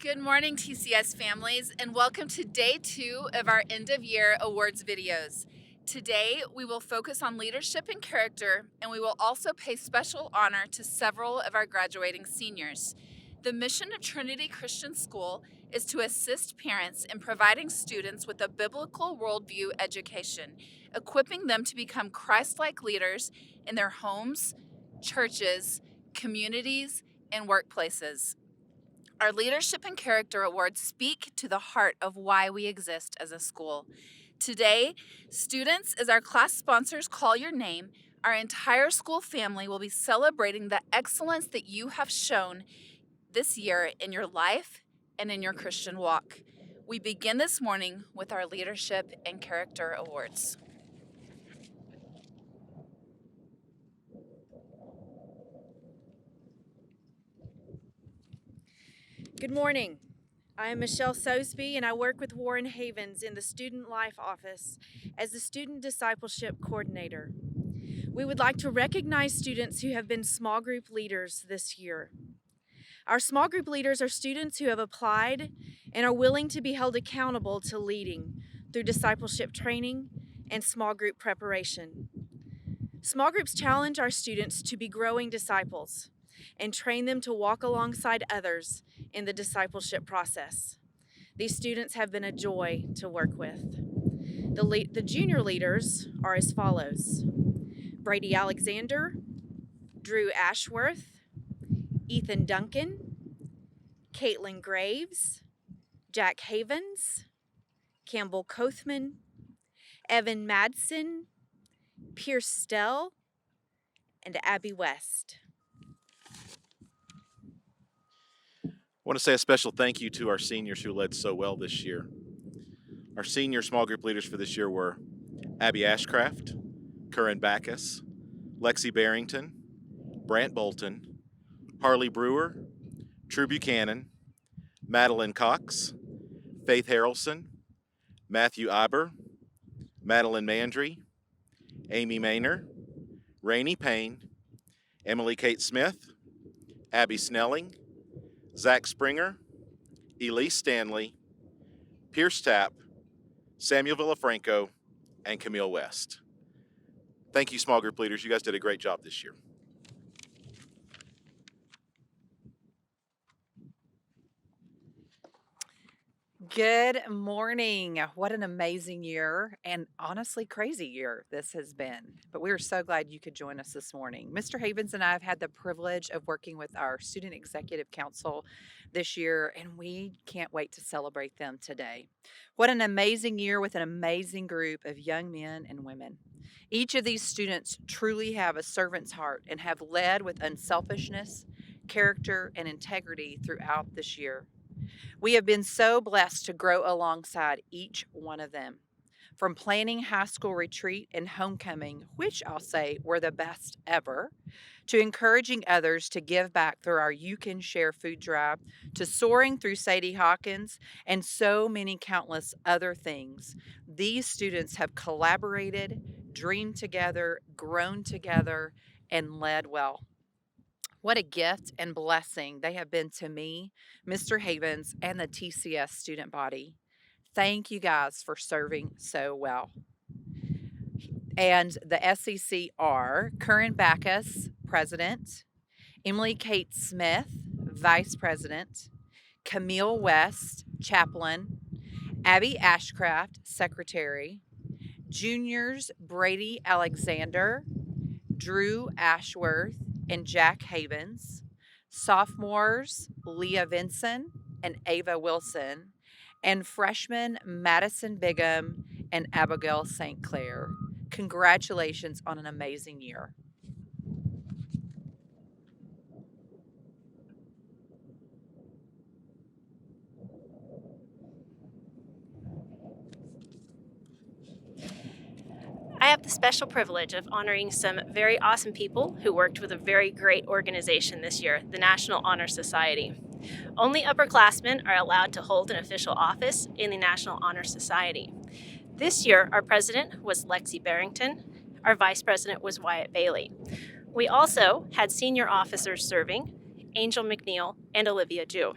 Good morning, TCS families, and welcome to day 2 of our end-of-year awards videos. Today, we will focus on leadership and character, and we will also pay special honor to several of our graduating seniors. The mission of Trinity Christian School is to assist parents in providing students with a biblical worldview education, equipping them to become Christ-like leaders in their homes, churches, communities, and workplaces. Our Leadership and Character Awards speak to the heart of why we exist as a school. Today, students, as our class sponsors call your name, our entire school family will be celebrating the excellence that you have shown this year in your life and in your Christian walk. We begin this morning with our Leadership and Character Awards. Good morning. I am Michelle Sosby, and I work with Warren Havens in the Student Life Office as the Student Discipleship Coordinator. We would like to recognize students who have been small group leaders this year. Our small group leaders are students who have applied and are willing to be held accountable to leading through discipleship training and small group preparation. Small groups challenge our students to be growing disciples and train them to walk alongside others in the discipleship process. These students have been a joy to work with. The junior leaders are as follows: Brady Alexander, Drew Ashworth, Ethan Duncan, Caitlin Graves, Jack Havens, Campbell Kothman, Evan Madsen, Pierce Stell, and Abby West. I want to say a special thank you to our seniors who led so well this year. Our senior small group leaders for this year were Abby Ashcraft, Curran Backus, Lexi Barrington, Brant Bolton, Harley Brewer, True Buchanan, Madeline Cox, Faith Harrelson, Matthew Iber, Madeline Mandry, Amy Maynor, Rainey Payne, Emily Kate Smith, Abby Snelling, Zach Springer, Elise Stanley, Pierce Tapp, Samuel Villafranco, and Camille West. Thank you, small group leaders. You guys did a great job this year. Good morning. What an amazing year and honestly crazy year this has been. But we are so glad you could join us this morning. Mr. Havens and I have had the privilege of working with our Student Executive Council this year, and we can't wait to celebrate them today. What an amazing year with an amazing group of young men and women. Each of these students truly have a servant's heart and have led with unselfishness, character, and integrity throughout this year. We have been so blessed to grow alongside each one of them. From planning high school retreat and homecoming, which I'll say were the best ever, to encouraging others to give back through our You Can Share food drive, to soaring through Sadie Hawkins, and so many countless other things. These students have collaborated, dreamed together, grown together, and led well. What a gift and blessing they have been to me, Mr. Havens, and the TCS student body. Thank you guys for serving so well. And the SEC are Curran Backus, President, Emily Kate Smith, Vice President, Camille West, Chaplain, Abby Ashcraft, Secretary, Juniors Brady Alexander, Drew Ashworth, and Jack Havens, sophomores Leah Vinson and Ava Wilson, and freshmen Madison Bigham and Abigail St. Clair. Congratulations on an amazing year. I have the special privilege of honoring some very awesome people who worked with a very great organization this year, the National Honor Society. Only upperclassmen are allowed to hold an official office in the National Honor Society. This year, our president was Lexi Barrington. Our vice president was Wyatt Bailey. We also had senior officers serving, Angel McNeil and Olivia Jew.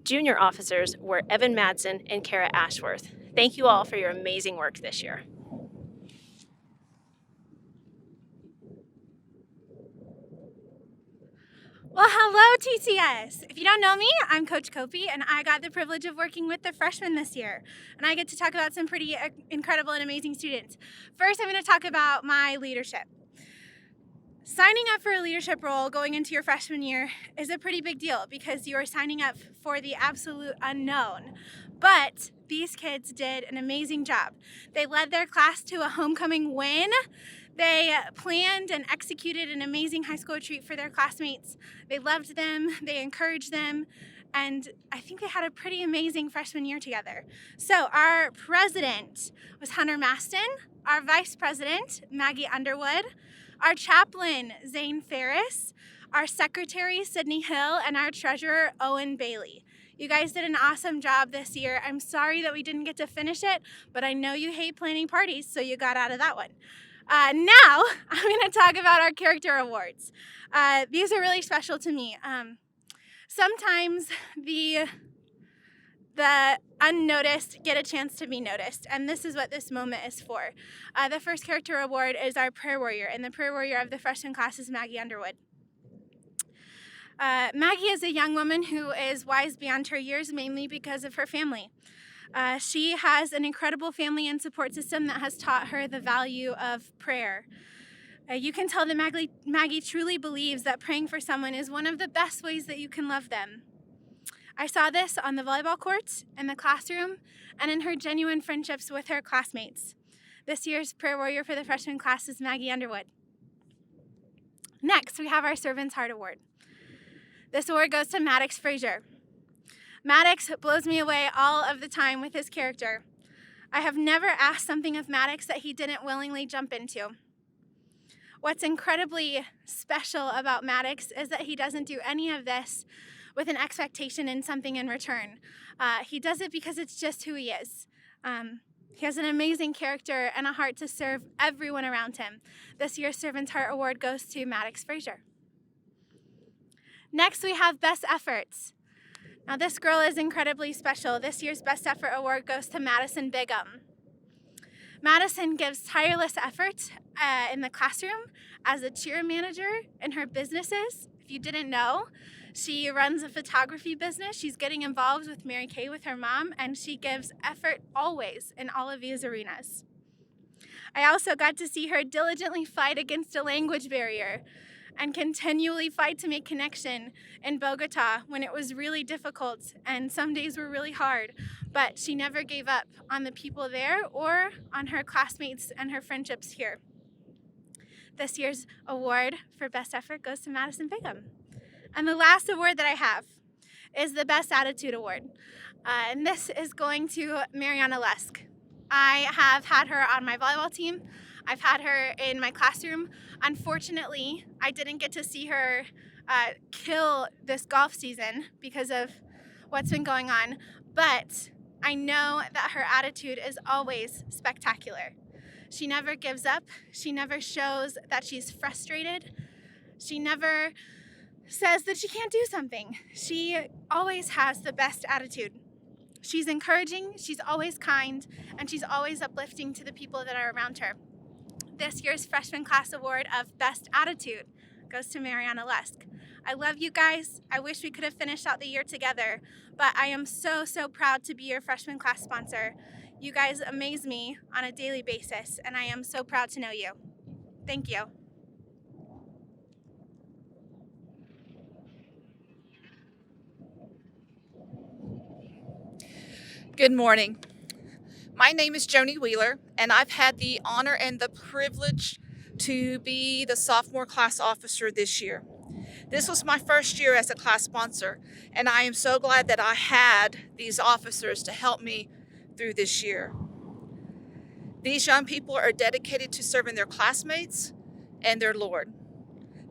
Junior officers were Evan Madsen and Kara Ashworth. Thank you all for your amazing work this year. Well, hello, TCS. If you don't know me, I'm Coach Kopi, and I got the privilege of working with the freshmen this year. And I get to talk about some pretty incredible and amazing students. First, I'm going to talk about my leadership. Signing up for a leadership role going into your freshman year is a pretty big deal because you are signing up for the absolute unknown. But these kids did an amazing job. They led their class to a homecoming win. They planned and executed an amazing high school retreat for their classmates. They loved them, they encouraged them, and I think they had a pretty amazing freshman year together. So our president was Hunter Maston, our vice president, Maggie Underwood, our chaplain, Zane Ferris, our secretary, Sydney Hill, and our treasurer, Owen Bailey. You guys did an awesome job this year. I'm sorry that we didn't get to finish it, but I know you hate planning parties, so you got out of that one. Now, I'm going to talk about our character awards. These are really special to me. Sometimes the unnoticed get a chance to be noticed, and this is what this moment is for. The first character award is our prayer warrior, and the prayer warrior of the freshman class is Maggie Underwood. Maggie is a young woman who is wise beyond her years, mainly because of her family. She has an incredible family and support system that has taught her the value of prayer. You can tell that Maggie truly believes that praying for someone is one of the best ways that you can love them. I saw this on the volleyball court, in the classroom, and in her genuine friendships with her classmates. This year's prayer warrior for the freshman class is Maggie Underwood. Next, we have our Servant's Heart Award. This award goes to Maddox Frazier. Maddox blows me away all of the time with his character. I have never asked something of Maddox that he didn't willingly jump into. What's incredibly special about Maddox is that he doesn't do any of this with an expectation in something in return. He does it because it's just who he is. He has an amazing character and a heart to serve everyone around him. This year's Servant's Heart Award goes to Maddox Frazier. Next, we have Best Efforts. Now, this girl is incredibly special. This year's Best Effort Award goes to Madison Bigham. Madison gives tireless effort in the classroom as a cheer manager in her businesses. If you didn't know, she runs a photography business. She's getting involved with Mary Kay with her mom, and she gives effort always in all of these arenas. I also got to see her diligently fight against a language barrier and continually fight to make connection in Bogota when it was really difficult and some days were really hard. But she never gave up on the people there or on her classmates and her friendships here. This year's award for Best Effort goes to Madison Bigham. And the last award that I have is the Best Attitude Award. And this is going to Mariana Lesk. I have had her on my volleyball team. I've had her in my classroom. Unfortunately, I didn't get to see her kill this golf season because of what's been going on, but I know that her attitude is always spectacular. She never gives up. She never shows that she's frustrated. She never says that she can't do something. She always has the best attitude. She's encouraging, she's always kind, and she's always uplifting to the people that are around her. This year's Freshman Class Award of Best Attitude goes to Mariana Lesk. I love you guys. I wish we could have finished out the year together, but I am so proud to be your freshman class sponsor. You guys amaze me on a daily basis, and I am so proud to know you. Thank you. Good morning. My name is Joni Wheeler, and I've had the honor and the privilege to be the sophomore class officer this year. This was my first year as a class sponsor, and I am so glad that I had these officers to help me through this year. These young people are dedicated to serving their classmates and their Lord.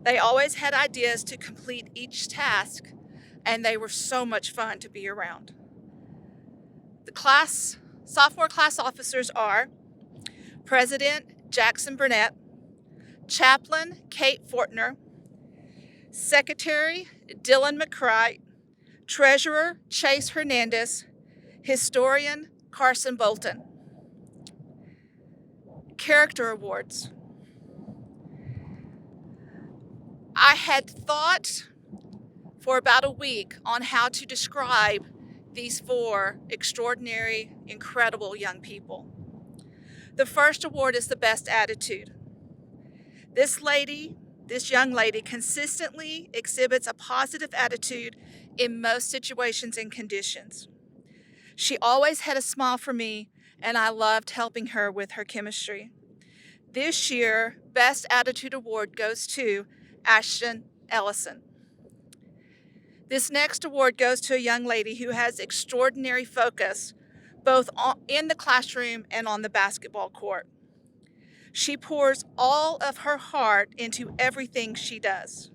They always had ideas to complete each task, and they were so much fun to be around. The sophomore class officers are President Jackson Burnett, Chaplain Kate Fortner, Secretary Dylan McCright, Treasurer Chase Hernandez, Historian Carson Bolton. Character Awards. I had thought for about a week on how to describe these 4 extraordinary, incredible young people. The first award is the best attitude. This young lady consistently exhibits a positive attitude in most situations and conditions. She always had a smile for me, and I loved helping her with her chemistry. This year, Best Attitude Award goes to Ashton Ellison. This next award goes to a young lady who has extraordinary focus, both in the classroom and on the basketball court. She pours all of her heart into everything she does.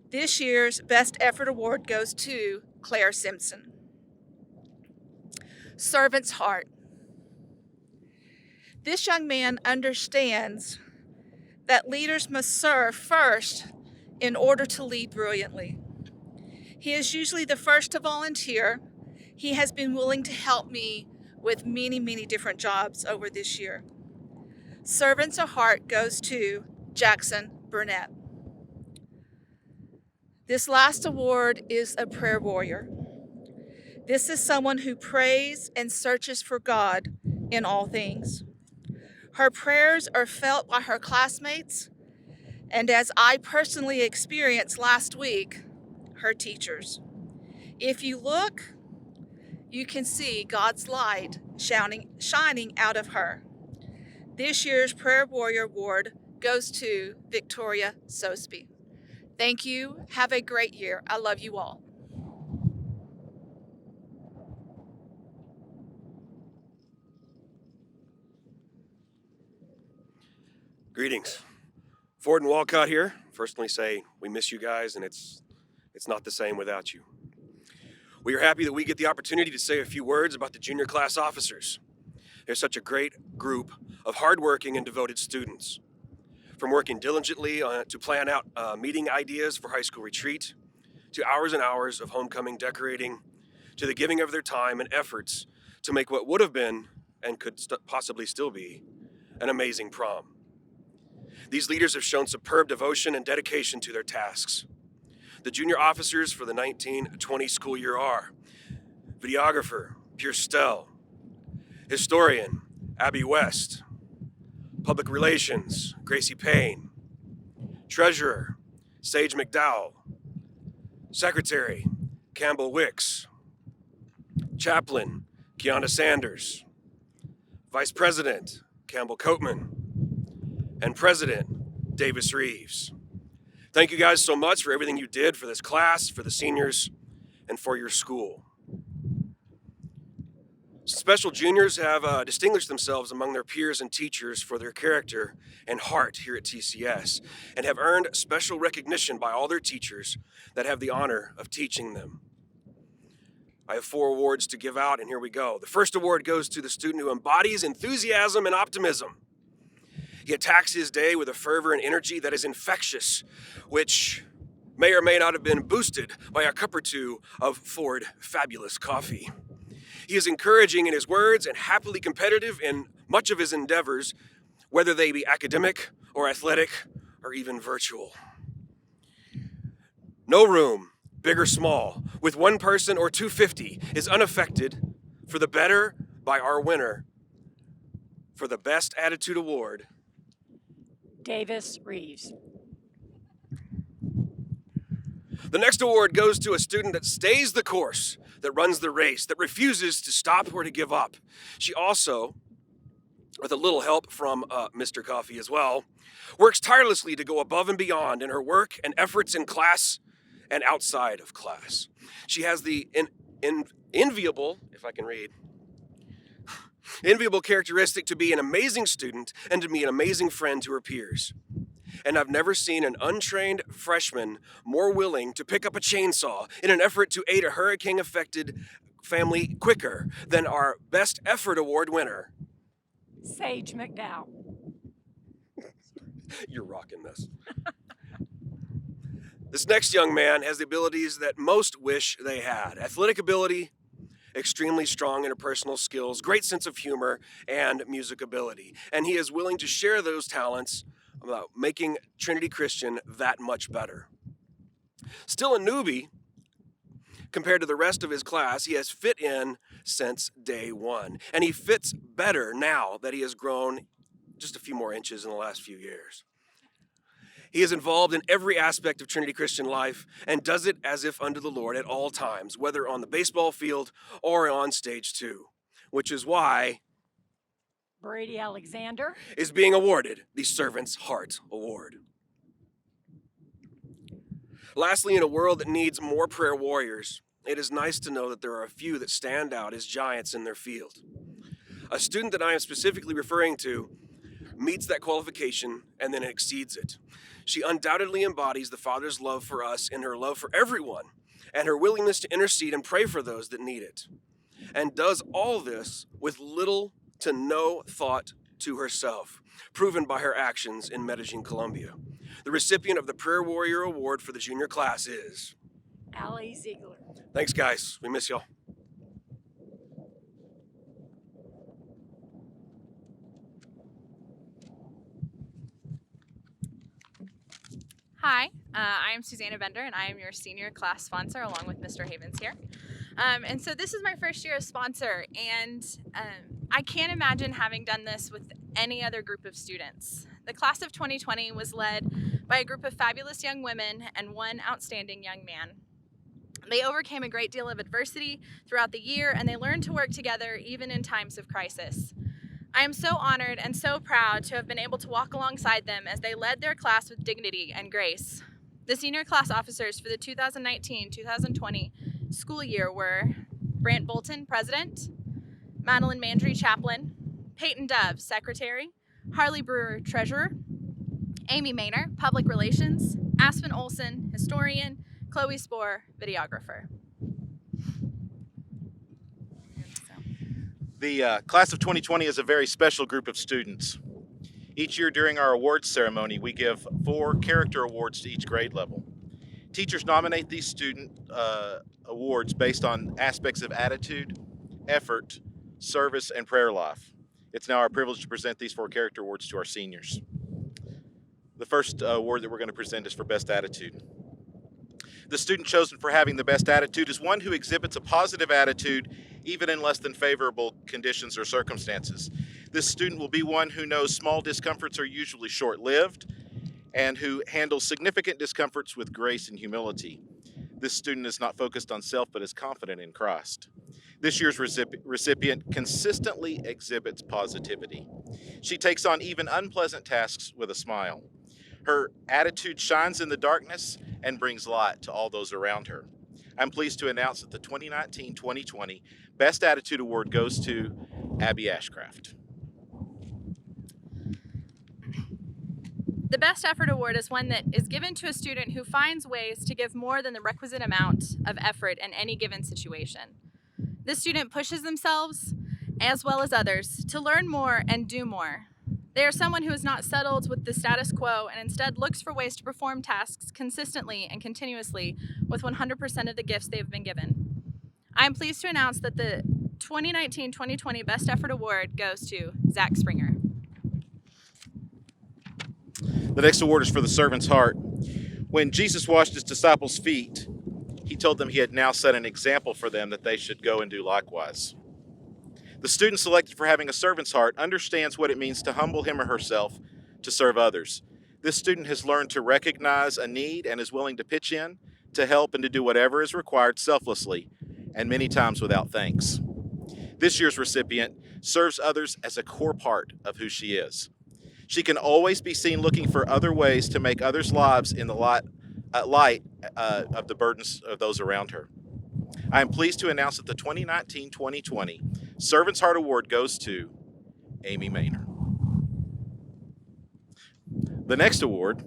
This year's Best Effort Award goes to Clare Simpson. Servant's heart. This young man understands that leaders must serve first in order to lead brilliantly. He is usually the first to volunteer. He has been willing to help me with many, many different jobs over this year. Servant's heart goes to Jackson Burnett. This last award is a prayer warrior. This is someone who prays and searches for God in all things. Her prayers are felt by her classmates, and as I personally experienced last week, her teachers. If you look, you can see God's light shining out of her. This year's Prayer Warrior Award goes to Victoria Sosby. Thank you. Have a great year. I love you all. Greetings. Ford and Walcott here. First, let me say we miss you guys, and it's not the same without you. We are happy that we get the opportunity to say a few words about the junior class officers. They're such a great group of hardworking and devoted students. From working diligently to plan out meeting ideas for high school retreat, to hours and hours of homecoming decorating, to the giving of their time and efforts to make what would have been, and could possibly still be, an amazing prom. These leaders have shown superb devotion and dedication to their tasks. The junior officers for the 19-20 school year are videographer, Pierce Stell, historian, Abby West, public relations, Gracie Payne, treasurer, Sage McDowell, secretary, Campbell Wicks, chaplain, Kiana Sanders, vice president, Campbell Coatman, and president, Davis Reeves. Thank you guys so much for everything you did for this class, for the seniors, and for your school. Special juniors have distinguished themselves among their peers and teachers for their character and heart here at TCS, and have earned special recognition by all their teachers that have the honor of teaching them. I have 4 awards to give out, and here we go. The first award goes to the student who embodies enthusiasm and optimism. He attacks his day with a fervor and energy that is infectious, which may or may not have been boosted by a cup or two of Ford Fabulous coffee. He is encouraging in his words and happily competitive in much of his endeavors, whether they be academic or athletic or even virtual. No room, big or small, with 1 person or 250 is unaffected for the better by our winner for the Best Attitude Award, Davis Reeves. The next award goes to a student that stays the course, that runs the race, that refuses to stop or to give up. She also, with a little help from Mr. Coffee as well, works tirelessly to go above and beyond in her work and efforts in class and outside of class. She has the enviable, if I can read, enviable characteristic to be an amazing student and to be an amazing friend to her peers. And I've never seen an untrained freshman more willing to pick up a chainsaw in an effort to aid a hurricane-affected family quicker than our Best Effort Award winner, Sage McDowell. You're rocking this. This next young man has the abilities that most wish they had: athletic ability, extremely strong interpersonal skills, great sense of humor, and music ability. And he is willing to share those talents about making Trinity Christian that much better. Still a newbie compared to the rest of his class, he has fit in since day one. And he fits better now that he has grown just a few more inches in the last few years. He is involved in every aspect of Trinity Christian life and does it as if unto the Lord at all times, whether on the baseball field or on stage 2, which is why Brady Alexander is being awarded the Servant's Heart Award. Lastly, in a world that needs more prayer warriors, it is nice to know that there are a few that stand out as giants in their field. A student that I am specifically referring to meets that qualification and then exceeds it. She undoubtedly embodies the Father's love for us in her love for everyone and her willingness to intercede and pray for those that need it, and does all this with little to no thought to herself, proven by her actions in Medellin, Colombia. The recipient of the Prayer Warrior Award for the junior class is Allie Ziegler. Thanks, guys. We miss y'all. Hi, I am Susanna Bender, and I am your senior class sponsor along with Mr. Havens here. And so this is my first year as sponsor, and I can't imagine having done this with any other group of students. The class of 2020 was led by a group of fabulous young women and one outstanding young man. They overcame a great deal of adversity throughout the year, and they learned to work together even in times of crisis. I am so honored and so proud to have been able to walk alongside them as they led their class with dignity and grace. The senior class officers for the 2019-2020 school year were Brant Bolton, President, Madeline Mandry, Chaplain, Peyton Dove, Secretary, Harley Brewer, Treasurer, Amy Maynor, Public Relations, Aspen Olson, Historian, Chloe Spoor, Videographer. The class of 2020 is a very special group of students. Each year during our awards ceremony, we give 4 character awards to each grade level. Teachers nominate these student awards based on aspects of attitude, effort, service, and prayer life. It's now our privilege to present these 4 character awards to our seniors. The first award that we're going to present is for Best Attitude. The student chosen for having the best attitude is one who exhibits a positive attitude even in less than favorable conditions or circumstances. This student will be one who knows small discomforts are usually short-lived and who handles significant discomforts with grace and humility. This student is not focused on self but is confident in Christ. This year's recipient consistently exhibits positivity. She takes on even unpleasant tasks with a smile. Her attitude shines in the darkness and brings light to all those around her. I'm pleased to announce that the 2019-2020 Best Attitude Award goes to Abby Ashcraft. The Best Effort Award is one that is given to a student who finds ways to give more than the requisite amount of effort in any given situation. This student pushes themselves, as well as others, to learn more and do more. They are someone who is not settled with the status quo and instead looks for ways to perform tasks consistently and continuously with 100% of the gifts they have been given. I am pleased to announce that the 2019-2020 Best Effort Award goes to Zach Springer. The next award is for the servant's heart. When Jesus washed his disciples' feet, he told them he had now set an example for them that they should go and do likewise. The student selected for having a servant's heart understands what it means to humble him or herself to serve others. This student has learned to recognize a need and is willing to pitch in, to help, and to do whatever is required selflessly, and many times without thanks. This year's recipient serves others as a core part of who she is. She can always be seen looking for other ways to make others' lives in the light of the burdens of those around her. I am pleased to announce that the 2019-2020 Servant's Heart Award goes to Amy Maynor. The next award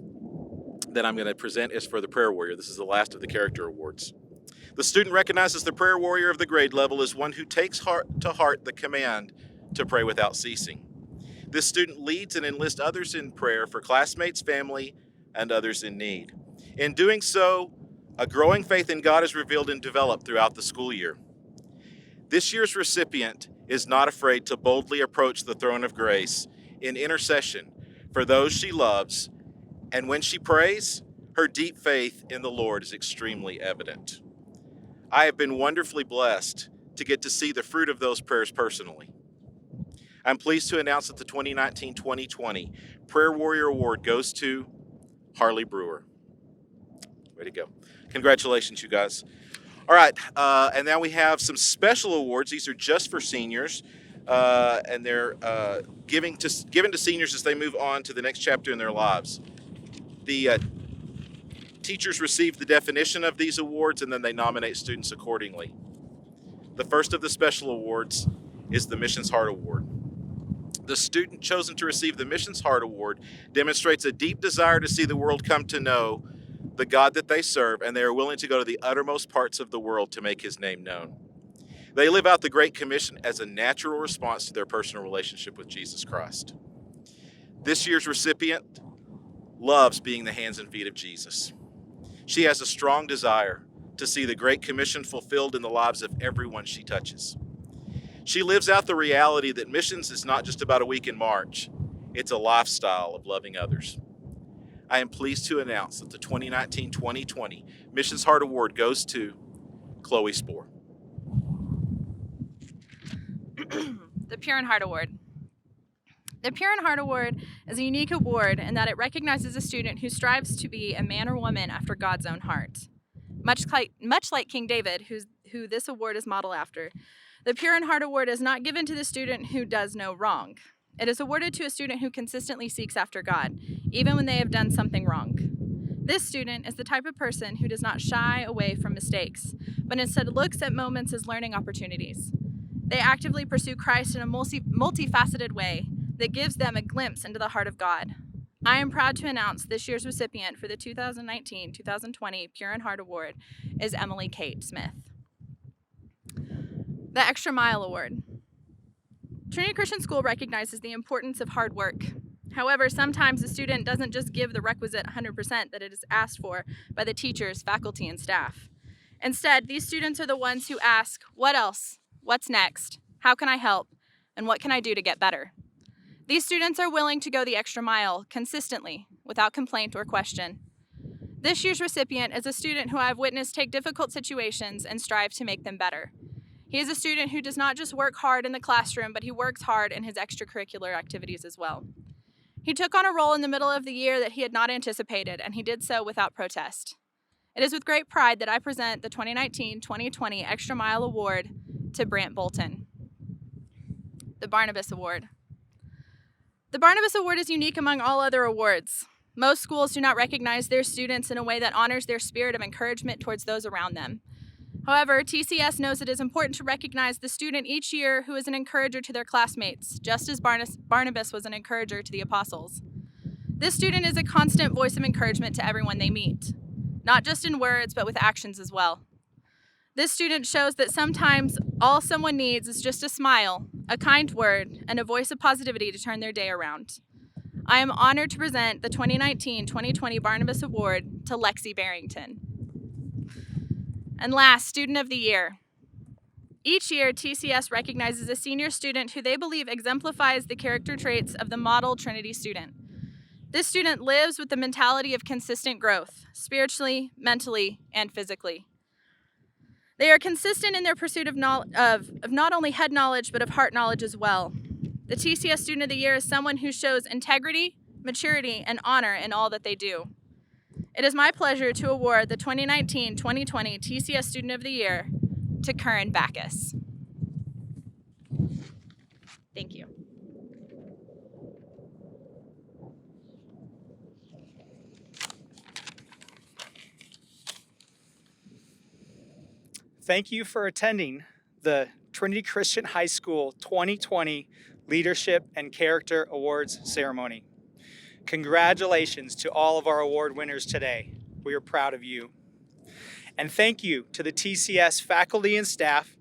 that I'm going to present is for the Prayer Warrior. This is the last of the character awards. The student recognizes the prayer warrior of the grade level as one who takes to heart the command to pray without ceasing. This student leads and enlists others in prayer for classmates, family, and others in need. In doing so, a growing faith in God is revealed and developed throughout the school year. This year's recipient is not afraid to boldly approach the throne of grace in intercession for those she loves, and when she prays, her deep faith in the Lord is extremely evident. I have been wonderfully blessed to get to see the fruit of those prayers personally. I'm pleased to announce that the 2019-2020 Prayer Warrior Award goes to Harley Brewer. Way to go. Congratulations, you guys. All right, and now we have some special awards. These are just for seniors, and they're given to seniors as they move on to the next chapter in their lives. The teachers receive the definition of these awards, and then they nominate students accordingly. The first of the special awards is the Missions Heart Award. The student chosen to receive the Missions Heart Award demonstrates a deep desire to see the world come to know the God that they serve, and they are willing to go to the uttermost parts of the world to make his name known. They live out the Great Commission as a natural response to their personal relationship with Jesus Christ. This year's recipient loves being the hands and feet of Jesus. She has a strong desire to see the Great Commission fulfilled in the lives of everyone she touches. She lives out the reality that missions is not just about a week in March, it's a lifestyle of loving others. I am pleased to announce that the 2019-2020 Missions Heart Award goes to Chloe Spoor. The Pure in Heart Award. The Pure in Heart Award is a unique award in that it recognizes a student who strives to be a man or woman after God's own heart. Much like King David, who this award is modeled after, the Pure in Heart Award is not given to the student who does no wrong. It is awarded to a student who consistently seeks after God, even when they have done something wrong. This student is the type of person who does not shy away from mistakes, but instead looks at moments as learning opportunities. They actively pursue Christ in a multifaceted way that gives them a glimpse into the heart of God. I am proud to announce this year's recipient for the 2019-2020 Pure in Heart Award is Emily Kate Smith. The Extra Mile Award. Trinity Christian School recognizes the importance of hard work. However, sometimes a student doesn't just give the requisite 100% that it is asked for by the teachers, faculty, and staff. Instead, these students are the ones who ask, what else? What's next? How can I help? And what can I do to get better? These students are willing to go the extra mile consistently, without complaint or question. This year's recipient is a student who I have witnessed take difficult situations and strive to make them better. He is a student who does not just work hard in the classroom, but he works hard in his extracurricular activities as well. He took on a role in the middle of the year that he had not anticipated, and he did so without protest. It is with great pride that I present the 2019-2020 Extra Mile Award to Brant Bolton. The Barnabus Award. The Barnabus Award is unique among all other awards. Most schools do not recognize their students in a way that honors their spirit of encouragement towards those around them. However, TCS knows it is important to recognize the student each year who is an encourager to their classmates, just as Barnabas was an encourager to the apostles. This student is a constant voice of encouragement to everyone they meet, not just in words, but with actions as well. This student shows that sometimes all someone needs is just a smile, a kind word, and a voice of positivity to turn their day around. I am honored to present the 2019-2020 Barnabas Award to Lexi Barrington. And last, Student of the Year. Each year, TCS recognizes a senior student who they believe exemplifies the character traits of the model Trinity student. This student lives with the mentality of consistent growth, spiritually, mentally, and physically. They are consistent in their pursuit of not only head knowledge, but of heart knowledge as well. The TCS Student of the Year is someone who shows integrity, maturity, and honor in all that they do. It is my pleasure to award the 2019-2020 TCS Student of the Year to Curran Backus. Thank you. Thank you for attending the Trinity Christian High School 2020 Leadership and Character Awards ceremony. Congratulations to all of our award winners today. We are proud of you. And thank you to the TCS faculty and staff,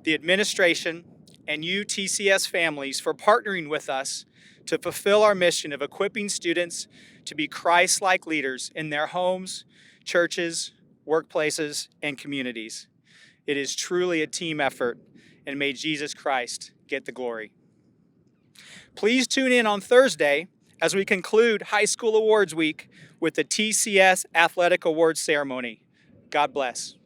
the administration, and you TCS families for partnering with us to fulfill our mission of equipping students to be Christ-like leaders in their homes, churches, workplaces, and communities. It is truly a team effort, and may Jesus Christ get the glory. Please tune in on Thursday as we conclude High School Awards Week with the TCS Athletic Awards Ceremony. God bless.